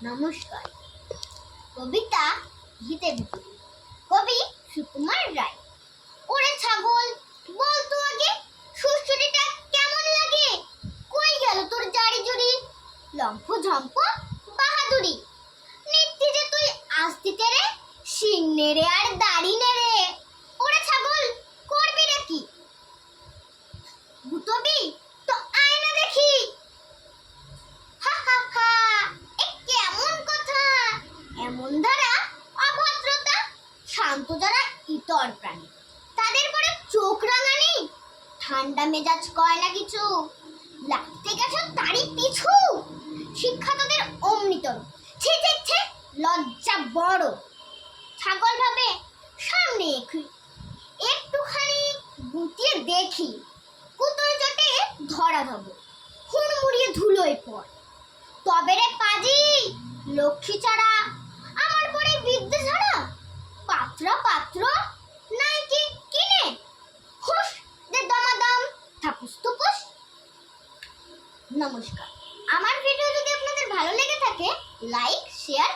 নমস্কার। কবিতা গীতে ভিতরে কবি সুকুমার রায়। ওরে ছাগল, বল তো আগে সুস্থটিটা কেমন লাগে? কই গেল তোর জারি জুড়ি, লম্ফ ঝম্প বাহাদুরি? নিত্যি যে তুই আসতিতে রে, শিং নেড়ে আর দাড়ি নেড়ে। ওরে ছাগল, করবি রে কি? গুতবি তো আয় না দেখি। হা হা হা, এ কেমন কথা! এমন ধারা অভদ্রতা। শান্ত যারা ইতর প্রাণী, তাদের পরে চোখ রাঙানি। ঠান্ডা মেজাজ কয় না কিছু, লাগতে গেছো তারই পিছু। শিক্ষা তোদের অমৃতর, ছি ছি ছি, লজ্জা বড়। ছাগল ভাবে সামনে একটুখানি গুটিয়ে দেখি, কুতোর চটে ধরা খাবো, হুড়মুড়িয়ে ধুলোয় পড়। তবে রে পাজি, লক্ষ্মী ছাড়া আমার পরে বিদ্যে ছাড়া পাত্র নাই কি কিনে। হুস দে দমাদম, থাপুস তুপুস। নমস্কার। আমার ভিডিও যদি আপনাদের ভালো লেগে থাকে, লাইক, শেয়ার